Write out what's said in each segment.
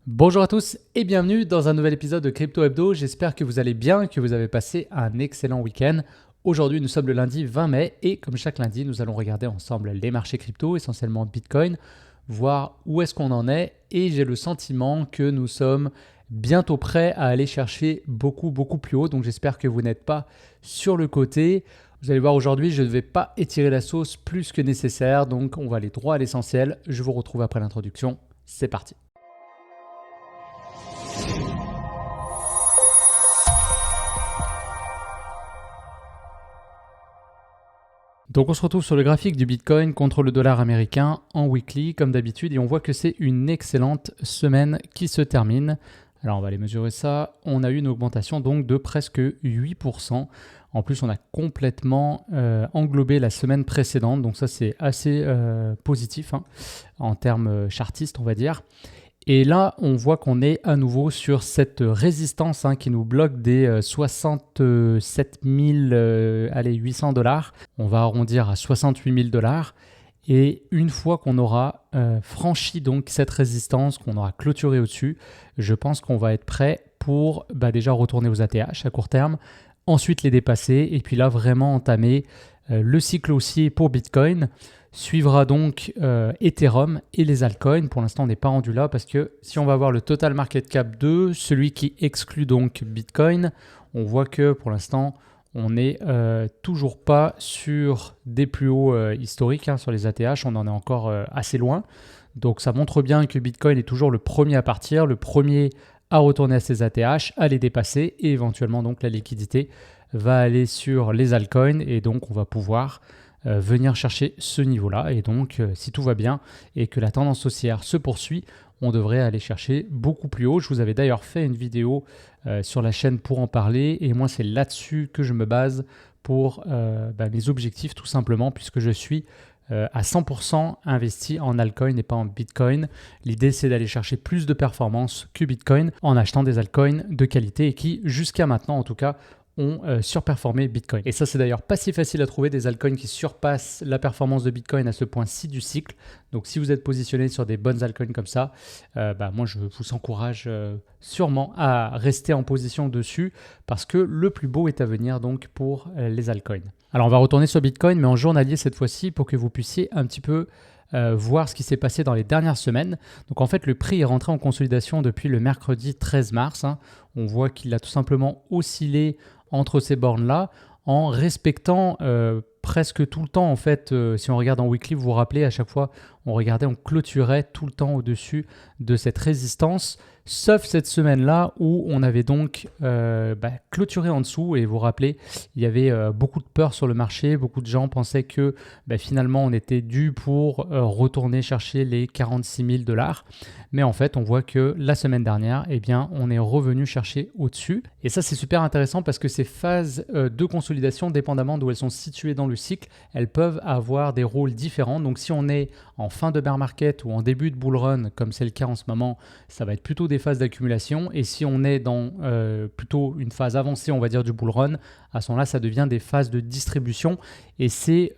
Bonjour à tous et bienvenue dans un nouvel épisode de Crypto Hebdo. J'espère que vous allez bien, que vous avez passé un excellent week-end. Aujourd'hui, nous sommes le lundi 20 mai et comme chaque lundi, nous allons regarder ensemble les marchés crypto, essentiellement Bitcoin, voir où est-ce qu'on en est et j'ai le sentiment que nous sommes bientôt prêts à aller chercher beaucoup plus haut. Donc j'espère que vous n'êtes pas sur le côté. Vous allez voir aujourd'hui, je ne vais pas étirer la sauce plus que nécessaire, donc on va aller droit à l'essentiel. Je vous retrouve après l'introduction. C'est parti. Donc on se retrouve sur le graphique du Bitcoin contre le dollar américain en weekly comme d'habitude et on voit que c'est une excellente semaine qui se termine. Alors on va aller mesurer ça. On a eu une augmentation donc de presque 8%. En plus on a complètement englobé la semaine précédente, donc ça c'est assez positif en termes chartistes on va dire. Et là, on voit qu'on est à nouveau sur cette résistance qui nous bloque des 67 800 $. On va arrondir à 68 000 $. Et une fois qu'on aura franchi donc cette résistance, qu'on aura clôturé au-dessus, je pense qu'on va être prêt pour déjà retourner aux ATH à court terme, ensuite les dépasser et puis là vraiment entamer le cycle haussier pour Bitcoin. Suivra donc Ethereum et les altcoins. Pour l'instant, on n'est pas rendu là parce que si on va voir le total market cap 2, celui qui exclut donc Bitcoin, on voit que pour l'instant, on n'est toujours pas sur des plus hauts historiques sur les ATH. On en est encore assez loin. Donc ça montre bien que Bitcoin est toujours le premier à partir, le premier à retourner à ses ATH, à les dépasser et éventuellement donc la liquidité va aller sur les altcoins et donc on va pouvoir venir chercher ce niveau-là. Et donc, si tout va bien et que la tendance haussière se poursuit, on devrait aller chercher beaucoup plus haut. Je vous avais d'ailleurs fait une vidéo sur la chaîne pour en parler. Et moi, c'est là-dessus que je me base pour mes objectifs, tout simplement, puisque je suis à 100% investi en altcoin et pas en Bitcoin. L'idée, c'est d'aller chercher plus de performance que Bitcoin en achetant des altcoins de qualité et qui, jusqu'à maintenant en tout cas, ont surperformé Bitcoin. Et ça, c'est d'ailleurs pas si facile à trouver des altcoins qui surpassent la performance de Bitcoin à ce point-ci du cycle. Donc, si vous êtes positionné sur des bonnes altcoins comme ça, moi, je vous encourage sûrement à rester en position dessus parce que le plus beau est à venir donc pour les altcoins. Alors, on va retourner sur Bitcoin, mais en journalier cette fois-ci pour que vous puissiez un petit peu voir ce qui s'est passé dans les dernières semaines. Donc en fait, le prix est rentré en consolidation depuis le mercredi 13 mars. On voit qu'il a tout simplement oscillé entre ces bornes-là en respectant presque tout le temps. En fait, si on regarde en weekly, vous vous rappelez, à chaque fois, on clôturait tout le temps au-dessus de cette résistance, sauf cette semaine-là où on avait donc clôturé en dessous. Et vous vous rappelez, il y avait beaucoup de peur sur le marché. Beaucoup de gens pensaient que finalement, on était dû pour retourner chercher les 46 000 $. Mais en fait, on voit que la semaine dernière, on est revenu chercher au-dessus. Et ça, c'est super intéressant parce que ces phases de consolidation, dépendamment d'où elles sont situées dans le cycle, elles peuvent avoir des rôles différents. Donc, si on est en fin de bear market ou en début de bull run, comme c'est le cas en ce moment, ça va être plutôt des phases d'accumulation. Et si on est dans plutôt une phase avancée, on va dire, du bull run, à ce moment-là, ça devient des phases de distribution. Et c'est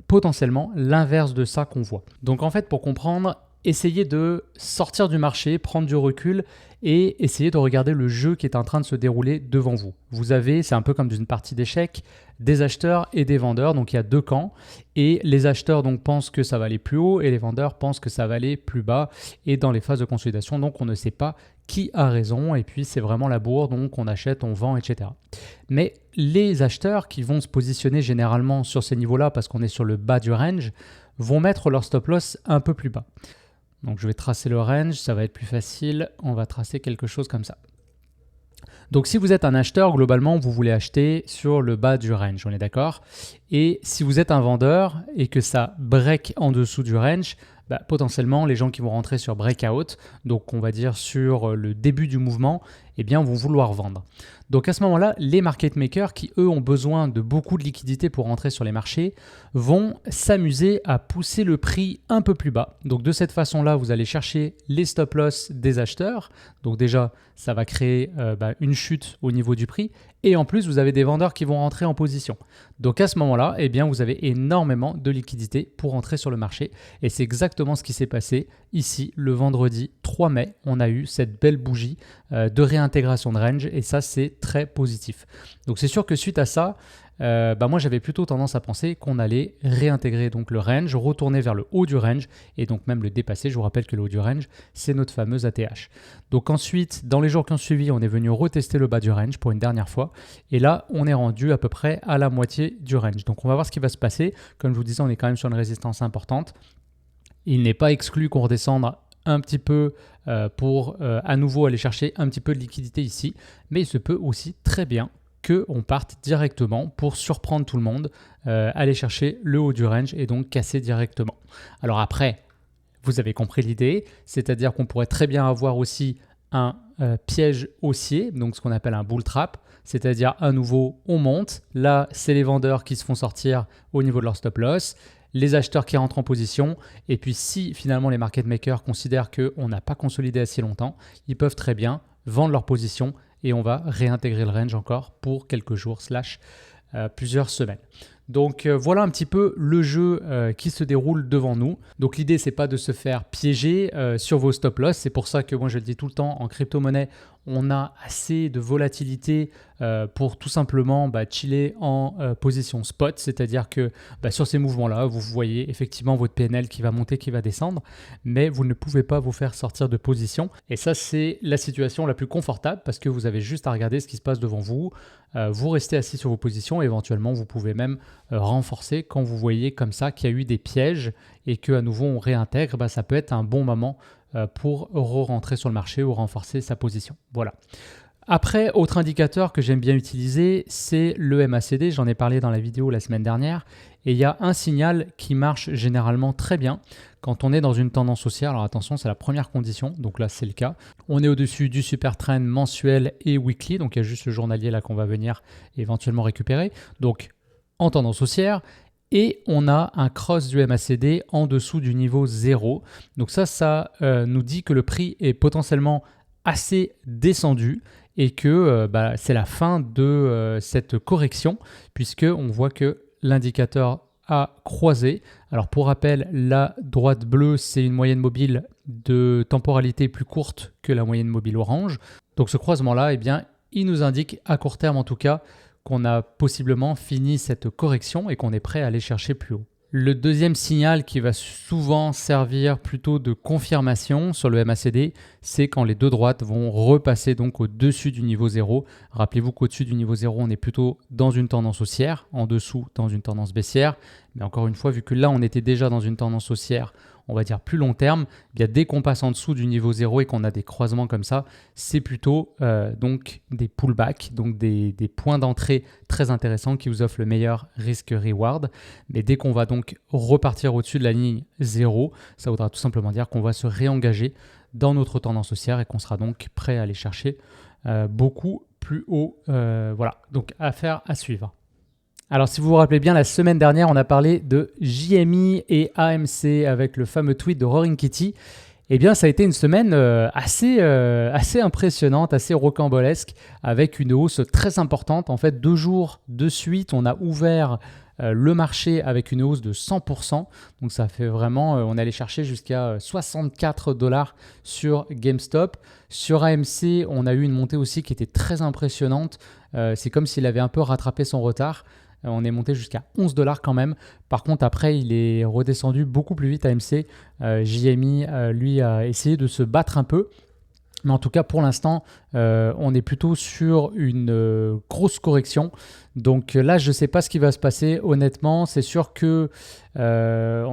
potentiellement l'inverse de ça qu'on voit. Donc, en fait, pour comprendre, essayez de sortir du marché, prendre du recul et essayer de regarder le jeu qui est en train de se dérouler devant vous. Vous avez, c'est un peu comme une partie d'échecs, des acheteurs et des vendeurs. Donc, il y a deux camps. Et les acheteurs donc, pensent que ça va aller plus haut et les vendeurs pensent que ça va aller plus bas. Et dans les phases de consolidation, donc, on ne sait pas qui a raison. Et puis, c'est vraiment la bourre. Donc, on achète, on vend, etc. Mais les acheteurs qui vont se positionner généralement sur ces niveaux-là parce qu'on est sur le bas du range vont mettre leur stop loss un peu plus bas. Donc je vais tracer le range, ça va être plus facile. On va tracer quelque chose comme ça. Donc si vous êtes un acheteur, globalement, vous voulez acheter sur le bas du range, on est d'accord? Et si vous êtes un vendeur et que ça break en dessous du range, potentiellement, les gens qui vont rentrer sur breakout, donc on va dire sur le début du mouvement, vont vouloir vendre. Donc à ce moment-là, les market makers qui eux ont besoin de beaucoup de liquidités pour rentrer sur les marchés vont s'amuser à pousser le prix un peu plus bas. Donc de cette façon-là, vous allez chercher les stop loss des acheteurs. Donc déjà, ça va créer une chute au niveau du prix. Et en plus, vous avez des vendeurs qui vont rentrer en position. Donc à ce moment-là, eh bien, vous avez énormément de liquidités pour entrer sur le marché. Et c'est exactement ce qui s'est passé ici le vendredi 3 mai. On a eu cette belle bougie de réintégration de range et ça, c'est très positif. Donc c'est sûr que suite à ça, moi j'avais plutôt tendance à penser qu'on allait réintégrer donc le range, retourner vers le haut du range et donc même le dépasser. Je vous rappelle que le haut du range, c'est notre fameuse ATH. Donc ensuite, dans les jours qui ont suivi, on est venu retester le bas du range pour une dernière fois et là, on est rendu à peu près à la moitié du range. Donc on va voir ce qui va se passer. Comme je vous disais, on est quand même sur une résistance importante. Il n'est pas exclu qu'on redescende un petit peu pour à nouveau aller chercher un petit peu de liquidité ici, mais il se peut aussi très bien qu'on parte directement pour surprendre tout le monde, aller chercher le haut du range et donc casser directement. Alors après, vous avez compris l'idée, c'est-à-dire qu'on pourrait très bien avoir aussi un piège haussier, donc ce qu'on appelle un bull trap, c'est-à-dire à nouveau on monte, là c'est les vendeurs qui se font sortir au niveau de leur stop loss, les acheteurs qui rentrent en position, et puis si finalement les market makers considèrent qu'on n'a pas consolidé assez longtemps, ils peuvent très bien vendre leur position et on va réintégrer le range encore pour quelques jours / plusieurs semaines. Donc voilà un petit peu le jeu qui se déroule devant nous. Donc l'idée, c'est pas de se faire piéger sur vos stop loss. C'est pour ça que moi je le dis tout le temps, en crypto-monnaie, on a assez de volatilité pour tout simplement chiller en position spot. C'est-à-dire que sur ces mouvements-là, vous voyez effectivement votre PNL qui va monter, qui va descendre, mais vous ne pouvez pas vous faire sortir de position. Et ça, c'est la situation la plus confortable parce que vous avez juste à regarder ce qui se passe devant vous. Vous restez assis sur vos positions et éventuellement, vous pouvez même renforcer quand vous voyez comme ça qu'il y a eu des pièges et qu'à nouveau on réintègre, ça peut être un bon moment pour re-rentrer sur le marché ou renforcer sa position. Voilà. Après, autre indicateur que j'aime bien utiliser, c'est le MACD. J'en ai parlé dans la vidéo la semaine dernière. Et il y a un signal qui marche généralement très bien quand on est dans une tendance haussière. Alors attention, c'est la première condition. Donc là, c'est le cas. On est au-dessus du super trend mensuel et weekly. Donc il y a juste le journalier là qu'on va venir éventuellement récupérer. Donc en tendance haussière. Et on a un cross du MACD en dessous du niveau 0. Donc ça nous dit que le prix est potentiellement assez descendu et que c'est la fin de cette correction puisqu'on voit que l'indicateur a croisé. Alors pour rappel, la droite bleue, c'est une moyenne mobile de temporalité plus courte que la moyenne mobile orange. Donc ce croisement-là, il nous indique à court terme en tout cas qu'on a possiblement fini cette correction et qu'on est prêt à aller chercher plus haut. Le deuxième signal qui va souvent servir plutôt de confirmation sur le MACD, c'est quand les deux droites vont repasser donc au-dessus du niveau 0. Rappelez-vous qu'au-dessus du niveau 0, on est plutôt dans une tendance haussière, en dessous dans une tendance baissière. Mais encore une fois, vu que là, on était déjà dans une tendance haussière, on va dire plus long terme, dès qu'on passe en dessous du niveau 0 et qu'on a des croisements comme ça, c'est plutôt donc des pullbacks, donc des points d'entrée très intéressants qui vous offrent le meilleur risque-reward. Mais dès qu'on va donc repartir au-dessus de la ligne 0, ça voudra tout simplement dire qu'on va se réengager dans notre tendance haussière et qu'on sera donc prêt à aller chercher beaucoup plus haut. Voilà, donc affaire à suivre. Alors si vous vous rappelez bien, la semaine dernière, on a parlé de JMI et AMC avec le fameux tweet de Roaring Kitty. Eh bien, ça a été une semaine assez impressionnante, assez rocambolesque, avec une hausse très importante. En fait, 2 jours de suite, on a ouvert le marché avec une hausse de 100%. Donc ça fait vraiment, on est allé chercher jusqu'à $64 sur GameStop. Sur AMC, on a eu une montée aussi qui était très impressionnante. C'est comme s'il avait un peu rattrapé son retard. On est monté jusqu'à $11 quand même. Par contre, après, il est redescendu beaucoup plus vite AMC. JMI, lui, a essayé de se battre un peu. Mais en tout cas, pour l'instant, on est plutôt sur une grosse correction. Donc là, je ne sais pas ce qui va se passer. Honnêtement, c'est sûr que on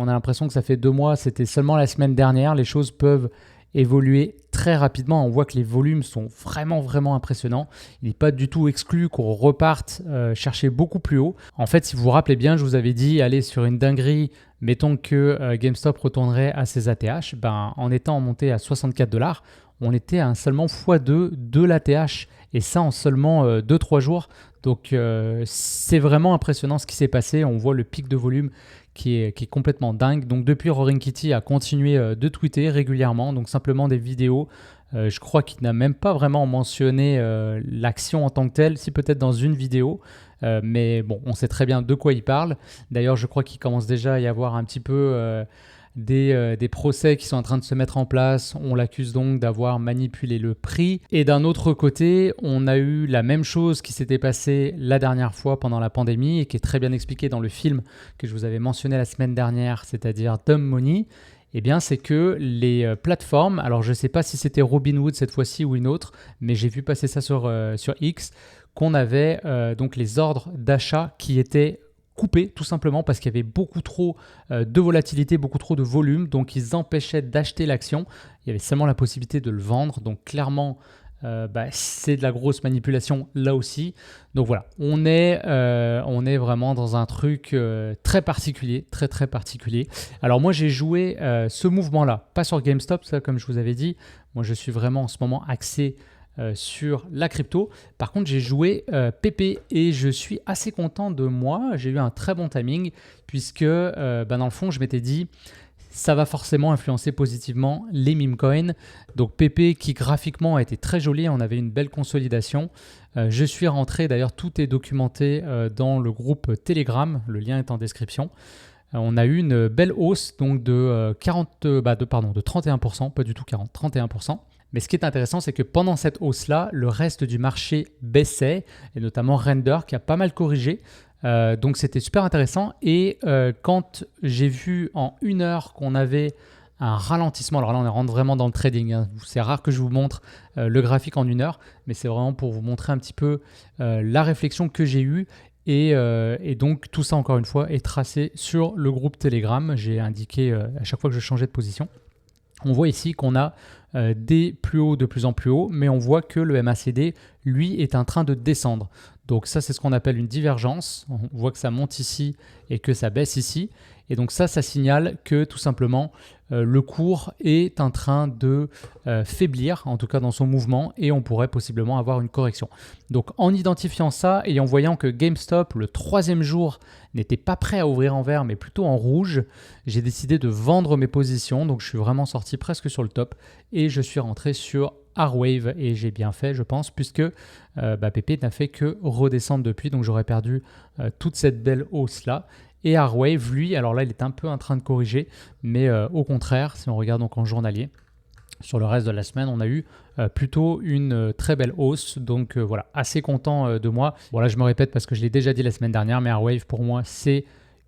a l'impression que ça fait 2 mois. C'était seulement la semaine dernière. Les choses peuvent évoluer très rapidement. On voit que les volumes sont vraiment impressionnants. Il n'est pas du tout exclu qu'on reparte chercher beaucoup plus haut. En fait, si vous vous rappelez bien, je vous avais dit aller sur une dinguerie. Mettons que GameStop retournerait à ses ATH. En étant monté à $64, on était à un seulement x2 de l'ATH, et ça en seulement 2-3 jours. Donc c'est vraiment impressionnant ce qui s'est passé. On voit le pic de volume qui est complètement dingue. Donc depuis, Roaring Kitty a continué de tweeter régulièrement, donc simplement des vidéos. Je crois qu'il n'a même pas vraiment mentionné l'action en tant que telle, si peut-être dans une vidéo. Mais bon, on sait très bien de quoi il parle. D'ailleurs, je crois qu'il commence déjà à y avoir un petit peu des procès qui sont en train de se mettre en place. On l'accuse donc d'avoir manipulé le prix. Et d'un autre côté, on a eu la même chose qui s'était passée la dernière fois pendant la pandémie et qui est très bien expliquée dans le film que je vous avais mentionné la semaine dernière, c'est-à-dire Dumb Money. Eh bien, c'est que les plateformes, alors je ne sais pas si c'était Robinhood cette fois-ci ou une autre, mais j'ai vu passer ça sur X, qu'on avait donc les ordres d'achat qui étaient coupés tout simplement parce qu'il y avait beaucoup trop de volatilité, beaucoup trop de volume, donc ils empêchaient d'acheter l'action. Il y avait seulement la possibilité de le vendre, donc clairement c'est de la grosse manipulation là aussi. Donc voilà, on est vraiment dans un truc très particulier, très très particulier. Alors moi j'ai joué ce mouvement-là, pas sur GameStop, ça comme je vous avais dit. Moi je suis vraiment en ce moment axé sur la crypto. Par contre, j'ai joué PP et je suis assez content de moi. J'ai eu un très bon timing puisque dans le fond, je m'étais dit ça va forcément influencer positivement les meme coins. Donc PP qui graphiquement a été très joli, on avait une belle consolidation. Je suis rentré, d'ailleurs tout est documenté dans le groupe Telegram, le lien est en description. On a eu une belle hausse donc de 31%, pas du tout 40, 31%. Mais ce qui est intéressant, c'est que pendant cette hausse-là, le reste du marché baissait, et notamment Render qui a pas mal corrigé. Donc c'était super intéressant. Et quand j'ai vu en 1 heure qu'on avait un ralentissement, alors là on rentre vraiment dans le trading, hein. C'est rare que je vous montre le graphique en 1 heure, mais c'est vraiment pour vous montrer un petit peu la réflexion que j'ai eue. Et donc tout ça encore une fois est tracé sur le groupe Telegram. J'ai indiqué à chaque fois que je changeais de position. On voit ici qu'on a des plus hauts de plus en plus haut, mais on voit que le MACD, lui, est en train de descendre. Donc ça, c'est ce qu'on appelle une divergence. On voit que ça monte ici et que ça baisse ici. Et donc ça signale que tout simplement, le cours est en train de faiblir, en tout cas dans son mouvement, et on pourrait possiblement avoir une correction. Donc en identifiant ça et en voyant que GameStop, le 3e jour, n'était pas prêt à ouvrir en vert, mais plutôt en rouge, j'ai décidé de vendre mes positions. Donc je suis vraiment sorti presque sur le top et je suis rentré sur R-Wave et j'ai bien fait, je pense, puisque PP n'a fait que redescendre depuis, donc j'aurais perdu toute cette belle hausse-là. Et R-Wave, lui, alors là, il est un peu en train de corriger, mais au contraire, si on regarde donc en journalier, sur le reste de la semaine, on a eu plutôt une très belle hausse. Donc voilà, assez content de moi. Bon là, je me répète parce que je l'ai déjà dit la semaine dernière, mais R-Wave, pour moi, c'est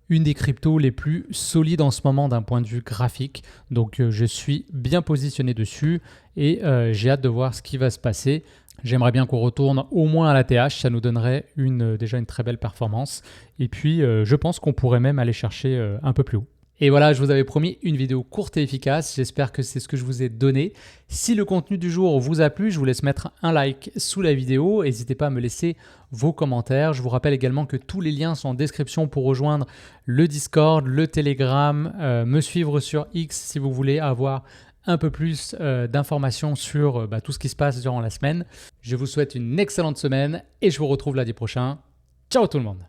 une des cryptos les plus solides en ce moment d'un point de vue graphique. Donc je suis bien positionné dessus et j'ai hâte de voir ce qui va se passer. J'aimerais bien qu'on retourne au moins à l'ATH, ça nous donnerait déjà une très belle performance. Et puis je pense qu'on pourrait même aller chercher un peu plus haut. Et voilà, je vous avais promis une vidéo courte et efficace. J'espère que c'est ce que je vous ai donné. Si le contenu du jour vous a plu, je vous laisse mettre un like sous la vidéo. N'hésitez pas à me laisser vos commentaires. Je vous rappelle également que tous les liens sont en description pour rejoindre le Discord, le Telegram, me suivre sur X si vous voulez avoir un peu plus d'informations sur tout ce qui se passe durant la semaine. Je vous souhaite une excellente semaine et je vous retrouve lundi prochain. Ciao tout le monde!